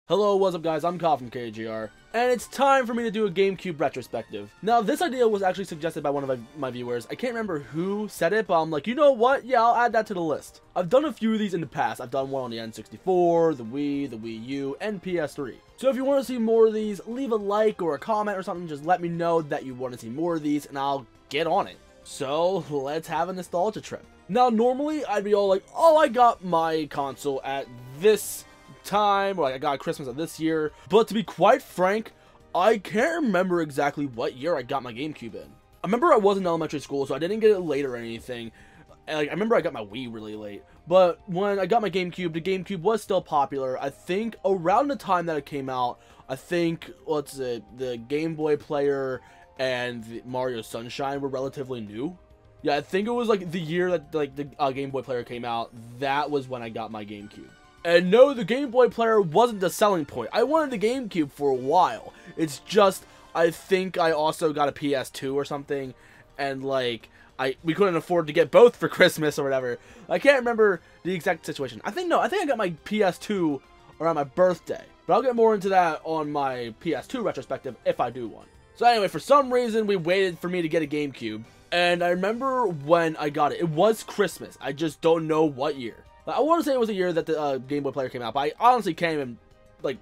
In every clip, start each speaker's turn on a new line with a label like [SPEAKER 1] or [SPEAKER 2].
[SPEAKER 1] Hello, what's up guys, I'm Kyle from KGR, and it's time for me to do a GameCube retrospective. Now, this idea was actually suggested by one of my viewers. I can't remember who said it, but I'm like, you know what, yeah, I'll add that to the list. I've done a few of these in the past. I've done one on the N64, the Wii, the Wii U, and PS3. So if you want to see more of these, leave a like or a comment or something, just let me know that you want to see more of these, and I'll get on it. So, let's have a nostalgia trip. Now, normally, I'd be all like, oh, I got my console at this time, or like I got Christmas of this year, but to be quite frank, I can't remember exactly what year I got my GameCube in. I remember I was in elementary school, so I didn't get it late or anything. Like, I remember I got my Wii really late, but when I got my GameCube, the GameCube was still popular. I think around the time that it came out, I think, what's it, the Game Boy player and the Mario Sunshine were relatively new. Yeah, I think it was like the year that like the Game Boy player came out. That was when I got my GameCube. And no, the Game Boy player wasn't the selling point. I wanted the GameCube for a while. It's just, I think I also got a PS2 or something, and like, we couldn't afford to get both for Christmas or whatever. I can't remember the exact situation. I think I got my PS2 around my birthday. But I'll get more into that on my PS2 retrospective if I do one. So anyway, for some reason, we waited for me to get a GameCube. And I remember when I got it. It was Christmas. I just don't know what year. I want to say it was the year that the Game Boy player came out, but I honestly can't even, like,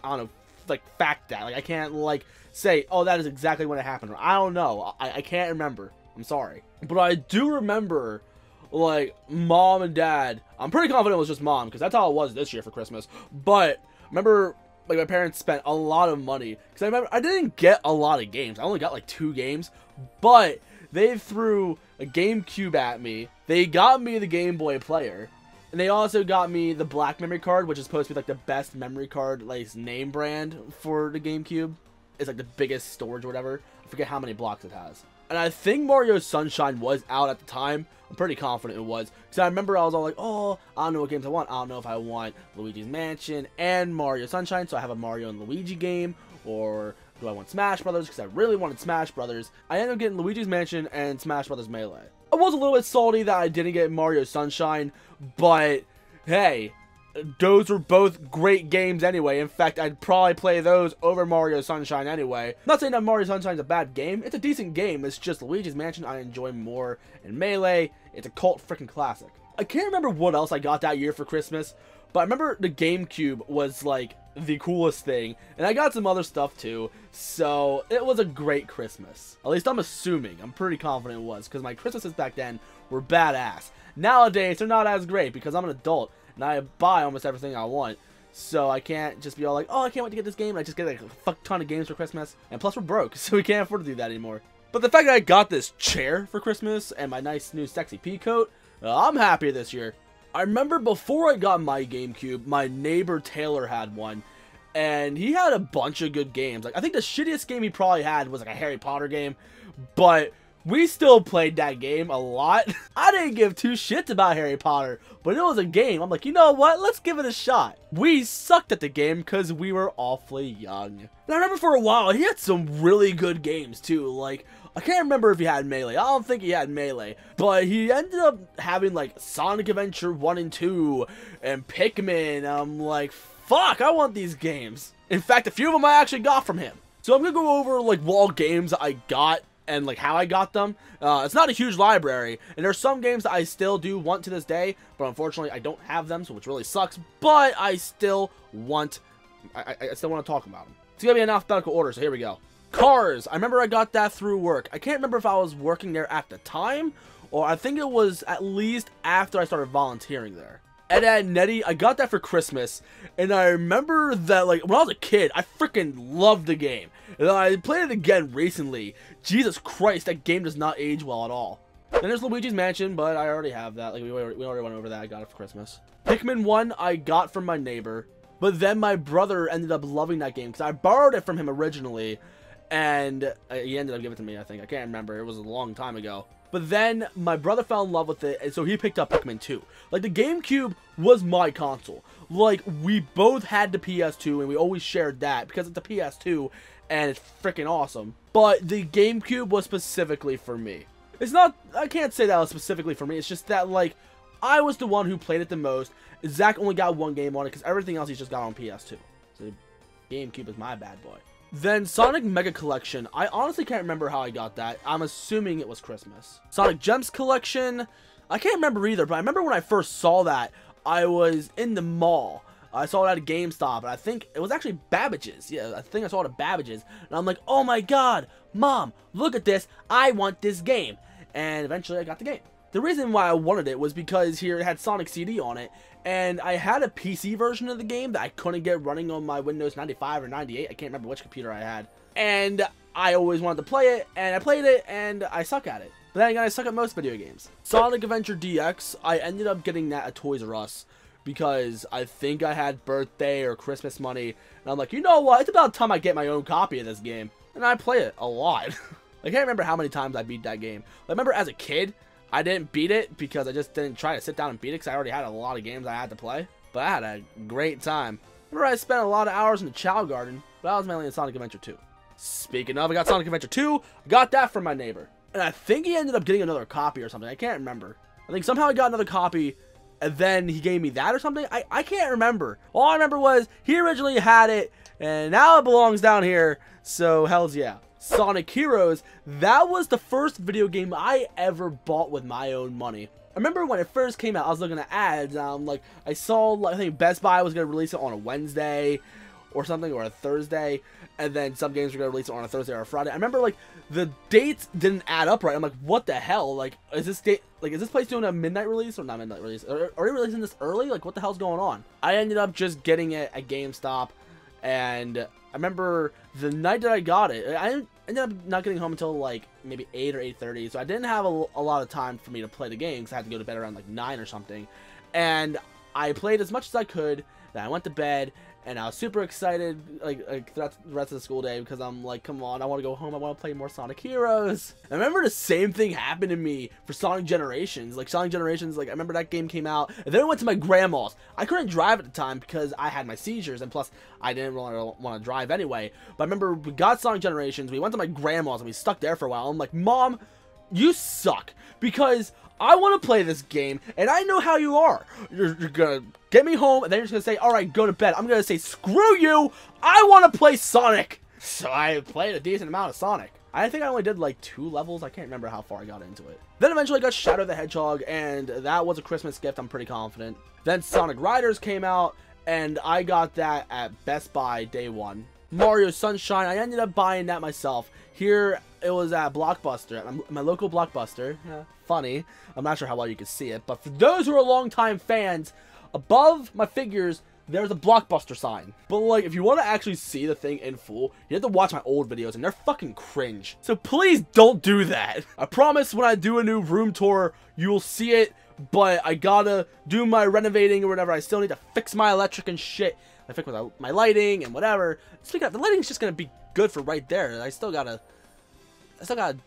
[SPEAKER 1] I don't know, like, fact that. Like, I can't, like, say, oh, that is exactly when it happened. I don't know. I can't remember. I'm sorry. But I do remember, like, mom and dad. I'm pretty confident it was just mom, because that's how it was this year for Christmas. But, remember, like, my parents spent a lot of money. Because I remember, I didn't get a lot of games. I only got, like, 2 games. But they threw a GameCube at me. They got me the Game Boy player. And they also got me the black memory card, which is supposed to be like the best memory card, like name brand for the GameCube. It's like the biggest storage or whatever. I forget how many blocks it has. And I think Mario Sunshine was out at the time. I'm pretty confident it was. Because I remember I was all like, oh, I don't know what games I want. I don't know if I want Luigi's Mansion and Mario Sunshine. So I have a Mario and Luigi game. Or do I want Smash Brothers? Because I really wanted Smash Brothers. I ended up getting Luigi's Mansion and Smash Brothers Melee. I was a little bit salty that I didn't get Mario Sunshine, but hey, those were both great games anyway. In fact, I'd probably play those over Mario Sunshine anyway. Not saying that Mario Sunshine's a bad game. It's a decent game. It's just Luigi's Mansion I enjoy more, and Melee, it's a cult freaking classic. I can't remember what else I got that year for Christmas, but I remember the GameCube was like the coolest thing, and I got some other stuff too, so it was a great Christmas. At least I'm assuming. I'm pretty confident it was, because my Christmases back then were badass. Nowadays, they're not as great, because I'm an adult, and I buy almost everything I want, so I can't just be all like, oh, I can't wait to get this game, and I just get like a fuck ton of games for Christmas, and plus we're broke, so we can't afford to do that anymore. But the fact that I got this chair for Christmas, and my nice new sexy pea coat, I'm happy this year. I remember before I got my GameCube, my neighbor Taylor had one, and he had a bunch of good games. Like, I think the shittiest game he probably had was like a Harry Potter game, but we still played that game a lot. I didn't give 2 shits about Harry Potter, but it was a game. I'm like, you know what? Let's give it a shot. We sucked at the game because we were awfully young. And I remember for a while, he had some really good games too. Like, I can't remember if he had Melee. I don't think he had Melee. But he ended up having like Sonic Adventure 1 and 2 and Pikmin. I'm like, fuck, I want these games. In fact, a few of them I actually got from him. So I'm going to go over like what all games I got and like how I got them. It's not a huge library, and there's some games that I still do want to this day, but unfortunately I don't have them, so which really sucks. But I still want, I still want to talk about them. It's gonna be in alphabetical order, so here we go. Cars. I remember I got that through work. I can't remember if I was working there at the time, or I think it was at least after I started volunteering there. Ed Nettie, I got that for Christmas, and I remember that, like, when I was a kid, I freaking loved the game. And I played it again recently. Jesus Christ, that game does not age well at all. Then there's Luigi's Mansion, but I already have that. Like, we already went over that. I got it for Christmas. Pikmin 1, I got from my neighbor, but then my brother ended up loving that game, because I borrowed it from him originally, and he ended up giving it to me, I think. I can't remember. It was a long time ago. But then my brother fell in love with it, and so he picked up Pikmin 2. Like, the GameCube was my console. Like, we both had the PS2, and we always shared that because it's a PS2, and it's freaking awesome. But the GameCube was specifically for me. It's not, I can't say that was specifically for me. It's just that, like, I was the one who played it the most. Zach only got 1 game on it because everything else he's just got on PS2. So GameCube is my bad boy. Then Sonic Mega Collection. I honestly can't remember how I got that. I'm assuming it was Christmas. Sonic Gems Collection. I can't remember either, but I remember when I first saw that, I was in the mall. I saw it at a GameStop, and I think it was actually Babbage's. Yeah, I think I saw it at Babbage's. And I'm like, oh my god, Mom, look at this. I want this game. And eventually I got the game. The reason why I wanted it was because here it had Sonic CD on it, and I had a PC version of the game that I couldn't get running on my Windows 95 or 98. I can't remember which computer I had. And I always wanted to play it, and I played it, and I suck at it. But then again, I suck at most video games. Sonic Adventure DX, I ended up getting that at Toys R Us because I think I had birthday or Christmas money, and I'm like, you know what? It's about time I get my own copy of this game. And I play it a lot. I can't remember how many times I beat that game. I remember as a kid, I didn't beat it because I just didn't try to sit down and beat it because I already had a lot of games I had to play. But I had a great time. Remember I spent a lot of hours in the Chow Garden, but I was mainly in Sonic Adventure 2. Speaking of, I got Sonic Adventure 2. I got that from my neighbor. And I think he ended up getting another copy or something. I can't remember. I think somehow I got another copy and then he gave me that or something. I can't remember. All I remember was he originally had it and now it belongs down here. So hells yeah. Sonic Heroes, that was the first video game I ever bought with my own money. I remember when it first came out, I was looking at ads, like, I saw, I think Best Buy was going to release it on a Wednesday or something, or a Thursday, and then some games were going to release it on a Thursday or a Friday. I remember, like, the dates didn't add up right. I'm like, what the hell? Like, is this place doing a midnight release or not midnight release? Are they releasing this early? Like, what the hell's going on? I ended up just getting it at GameStop, and I remember the night that I got it, I ended up not getting home until like maybe 8 or 8:30, so I didn't have a lot of time for me to play the game because I had to go to bed around like 9 or something. And I played as much as I could, then I went to bed, and I was super excited like throughout the rest of the school day because I'm like, come on, I want to go home, I want to play more Sonic Heroes. I remember the same thing happened to me for Sonic Generations. Like Sonic Generations, like I remember that game came out, and then I went to my grandma's. I couldn't drive at the time because I had my seizures, and plus I didn't really want to drive anyway. But I remember we got Sonic Generations, we went to my grandma's, and we stuck there for a while. I'm like, Mom, you suck because I want to play this game, and I know how you are. You're gonna get me home, and then you're just gonna say, alright, go to bed. I'm gonna say, screw you, I want to play Sonic. So I played a decent amount of Sonic. I think I only did like 2 levels. I can't remember how far I got into it. Then eventually I got Shadow the Hedgehog, and that was a Christmas gift, I'm pretty confident. Then Sonic Riders came out, and I got that at Best Buy day 1. Mario Sunshine, I ended up buying that myself. Here, it was at Blockbuster, at my local Blockbuster. Funny. I'm not sure how well you can see it, but for those who are longtime fans, above my figures, there's a Blockbuster sign. But like, if you want to actually see the thing in full, you have to watch my old videos, and they're fucking cringe. So please don't do that. I promise when I do a new room tour, you'll see it, but I gotta do my renovating or whatever. I still need to fix my electric and shit. I fix my lighting and whatever. Speaking of, the lighting's just gonna be good for right there. I still gotta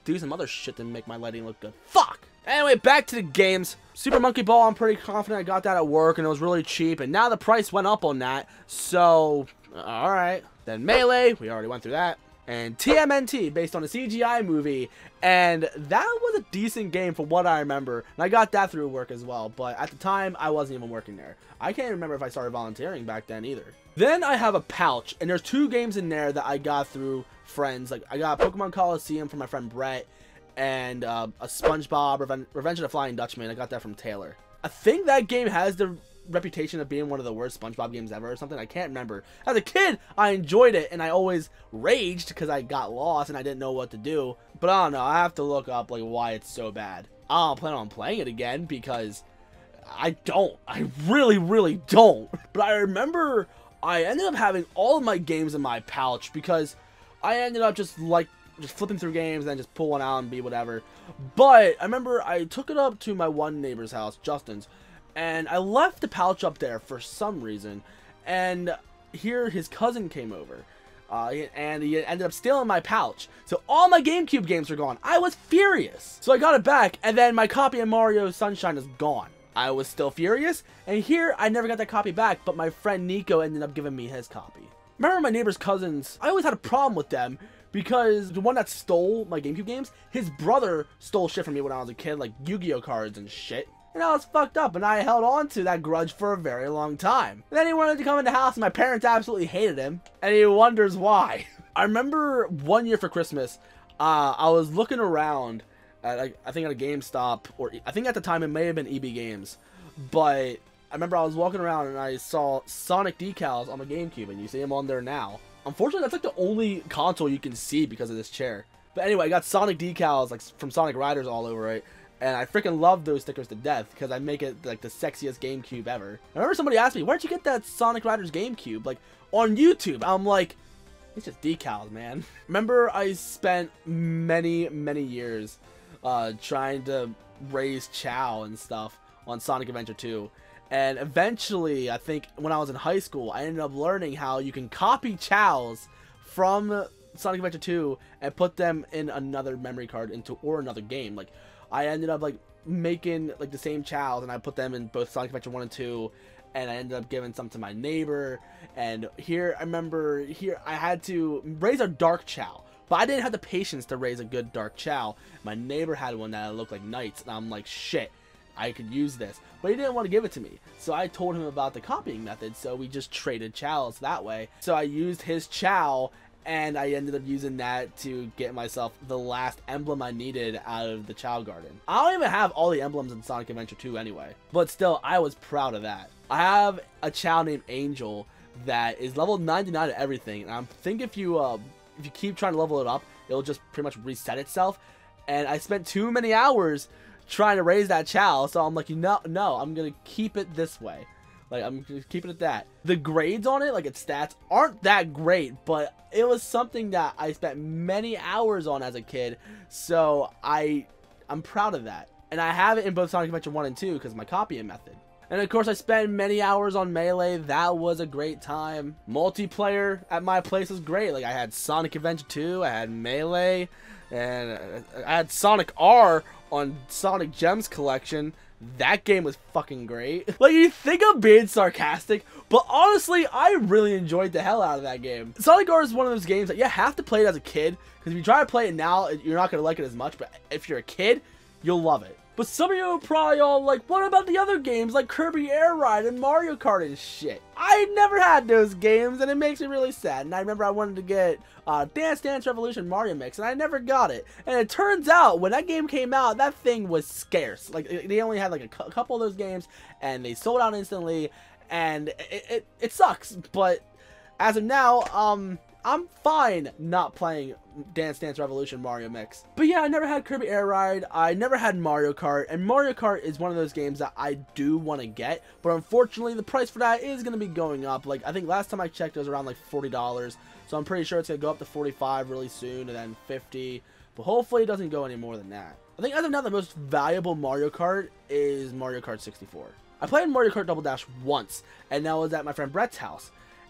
[SPEAKER 1] do some other shit to make my lighting look good. Fuck! Anyway, back to the games. Super Monkey Ball, I'm pretty confident I got that at work, and it was really cheap, and now the price went up on that, so, alright. Then Melee, we already went through that. And TMNT, based on a CGI movie, and that was a decent game for what I remember, and I got that through work as well, but at the time, I wasn't even working there. I can't remember if I started volunteering back then either. Then I have a pouch, and there's 2 games in there that I got through friends. Like, I got Pokemon Coliseum from my friend Brett, and a SpongeBob Revenge of the Flying Dutchman. I got that from Taylor. I think that game has the reputation of being one of the worst SpongeBob games ever or something. I can't remember. As a kid, I enjoyed it, and I always raged because I got lost and I didn't know what to do. But I don't know. I have to look up like why it's so bad. I don't plan on playing it again because I don't. I really, really don't. But I remember I ended up having all of my games in my pouch because I ended up just flipping through games and then just pull one out and be whatever. But I remember I took it up to my one neighbor's house, Justin's, and I left the pouch up there for some reason. And here his cousin came over, and he ended up stealing my pouch. So all my GameCube games are gone. I was furious. So I got it back, and then my copy of Mario Sunshine is gone. I was still furious, and here I never got that copy back, but my friend Nico ended up giving me his copy. Remember my neighbor's cousins, I always had a problem with them because the one that stole my GameCube games, his brother stole shit from me when I was a kid, like Yu-Gi-Oh cards and shit. And I was fucked up, and I held on to that grudge for a very long time. And then he wanted to come in the house, and my parents absolutely hated him, and he wonders why. I remember one year for Christmas, I was looking around at, I think at a GameStop, or I think at the time it may have been EB Games, but I remember I was walking around and I saw Sonic decals on the GameCube, and you see them on there now. Unfortunately, that's like the only console you can see because of this chair. But anyway, I got Sonic decals like from Sonic Riders all over it. And I freaking love those stickers to death because I make it like the sexiest GameCube ever. I remember somebody asked me, where'd you get that Sonic Riders GameCube? Like, on YouTube. I'm like, it's just decals, man. Remember I spent many, many years trying to raise Chow and stuff on Sonic Adventure 2. And eventually, I think when I was in high school, I ended up learning how you can copy Chows from Sonic Adventure 2 and put them in another memory card or another game. Like, I ended up like making like the same chows, and I put them in both Sonic Adventure 1 and 2, and I ended up giving some to my neighbor. And here, I remember here I had to raise a dark chow, but I didn't have the patience to raise a good dark chow. My neighbor had one that looked like knights, and I'm like, shit, I could use this. But he didn't want to give it to me, so I told him about the copying method, so we just traded chows that way. So I used his chow, and I ended up using that to get myself the last emblem I needed out of the Chow Garden. I don't even have all the emblems in Sonic Adventure 2 anyway, but still, I was proud of that. I have a Chow named Angel that is level 99 at everything, and I think if you keep trying to level it up, it'll just pretty much reset itself. And I spent too many hours trying to raise that Chow, so I'm like, no, I'm gonna keep it this way. Like, I'm just keeping it that. The grades on it, like its stats, aren't that great, but it was something that I spent many hours on as a kid, so I'm proud of that. And I have it in both Sonic Adventure 1 and 2 because of my copying method. And of course, I spent many hours on Melee. That was a great time. Multiplayer at my place was great. Like, I had Sonic Adventure 2, I had Melee, and I had Sonic R on Sonic Gems Collection. That game was fucking great. Like, you think I'm being sarcastic, but honestly, I really enjoyed the hell out of that game. Sonic R is one of those games that you have to play it as a kid, because if you try to play it now, you're not going to like it as much, but if you're a kid, you'll love it. But some of you are probably all like, what about the other games like Kirby Air Ride and Mario Kart and shit? I never had those games, and it makes me really sad. And I remember I wanted to get Dance Dance Revolution Mario Mix, and I never got it. And it turns out, when that game came out, that thing was scarce. Like, they only had like a couple of those games, and they sold out instantly, and it sucks. But as of now, I'm fine not playing Dance Dance Revolution Mario Mix. But yeah, I never had Kirby Air Ride, I never had Mario Kart, and Mario Kart is one of those games that I do want to get, but unfortunately the price for that is going to be going up. Like, I think last time I checked it was around like $40, so I'm pretty sure it's going to go up to $45 really soon, and then $50, but hopefully it doesn't go any more than that. I think as of now the most valuable Mario Kart is Mario Kart 64. I played Mario Kart Double Dash once, and that was at my friend Brett's house.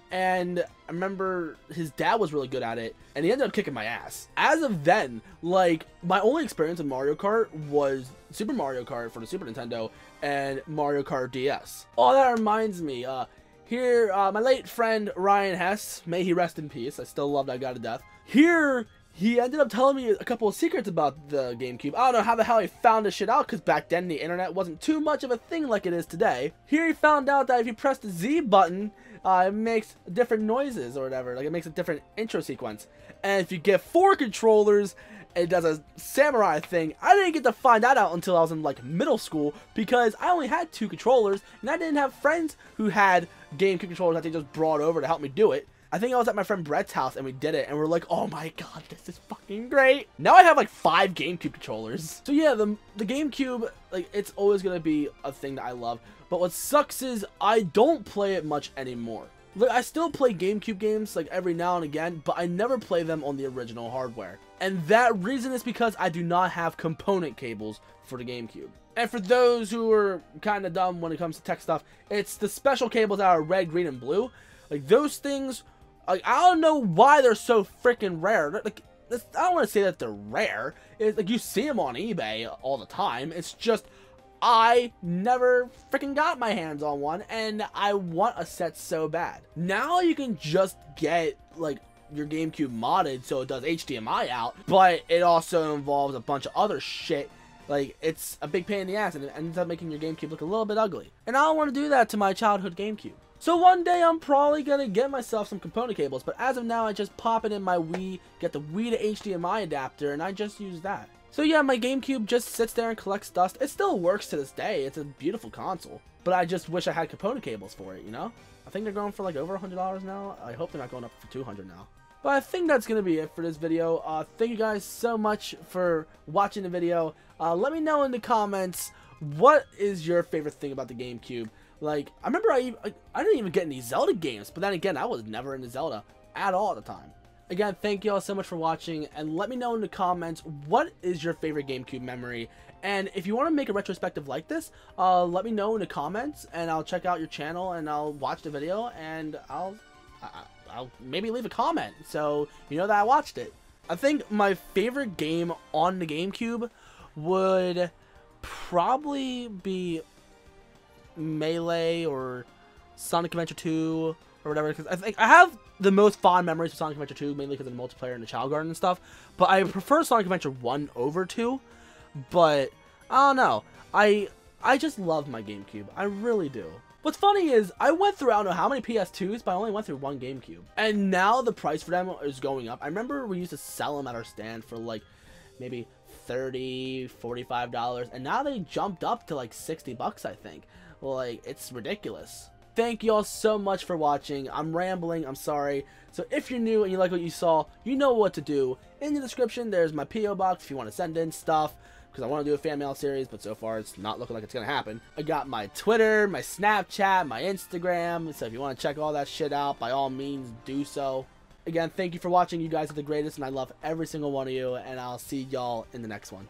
[SPEAKER 1] And I remember his dad was really good at it, and he ended up kicking my ass. As of then, like, my only experience with Mario Kart was Super Mario Kart for the Super Nintendo and Mario Kart DS. Oh, that reminds me, my late friend Ryan Hess, may he rest in peace, I still love that guy to death. Here, he ended up telling me a couple of secrets about the GameCube. I don't know how the hell he found this shit out, because back then the internet wasn't too much of a thing like it is today. Here he found out that if you press the Z button, it makes different noises or whatever. Like, it makes a different intro sequence. And if you get 4 controllers, it does a samurai thing. I didn't get to find that out until I was in, like, middle school, because I only had 2 controllers, and I didn't have friends who had GameCube controllers that they just brought over to help me do it. I think I was at my friend Brett's house and we did it, and we're like, oh my god, this is fucking great. Now I have like 5 GameCube controllers. So yeah, the GameCube, like, it's always gonna be a thing that I love. But what sucks is I don't play it much anymore. Like, I still play GameCube games like every now and again, but I never play them on the original hardware. And that reason is because I do not have component cables for the GameCube. And for those who are kind of dumb when it comes to tech stuff, it's the special cables that are red, green, and blue. Like, those things, like, I don't know why they're so freaking rare. Like, I don't want to say that they're rare. It's like, you see them on eBay all the time. It's just, I never freaking got my hands on one, and I want a set so bad. Now you can just get, like, your GameCube modded so it does HDMI out, but it also involves a bunch of other shit, Like, it's a big pain in the ass, and it ends up making your GameCube look a little bit ugly. And I don't want to do that to my childhood GameCube. So one day I'm probably going to get myself some component cables, but as of now I just pop it in my Wii, get the Wii to HDMI adapter, and I just use that. So yeah, my GameCube just sits there and collects dust. It still works to this day. It's a beautiful console. But I just wish I had component cables for it, you know? I think they're going for like over $100 now. I hope they're not going up for $200 now. But I think that's going to be it for this video. Thank you guys so much for watching the video. Let me know in the comments, what is your favorite thing about the GameCube? Like, I remember I didn't even get any Zelda games, but then again, I was never into Zelda at all at the time. Again, thank you all so much for watching, and let me know in the comments, what is your favorite GameCube memory? And if you want to make a retrospective like this, let me know in the comments, and I'll check out your channel, and I'll watch the video, and I'll maybe leave a comment, so you know that I watched it. I think my favorite game on the GameCube would probably be Melee or Sonic Adventure 2 or whatever, because I think I have the most fond memories of Sonic Adventure 2, mainly because of the multiplayer and the Child Garden and stuff, but I prefer Sonic Adventure 1 over 2, but I don't know, I just love my GameCube, I really do. What's funny is, I went through, I don't know how many PS2s, but I only went through one GameCube. And now the price for them is going up. I remember we used to sell them at our stand for like, maybe $30, $45, and now they jumped up to like 60 bucks, I think. Like, it's ridiculous. Thank you all so much for watching. I'm rambling, I'm sorry. So if you're new and you like what you saw, you know what to do. In the description, there's my P.O. box if you want to send in stuff, because I want to do a fan mail series, but so far it's not looking like it's going to happen. I got my Twitter, my Snapchat, my Instagram, so if you want to check all that shit out, by all means, do so. Again, thank you for watching. You guys are the greatest, and I love every single one of you, and I'll see y'all in the next one.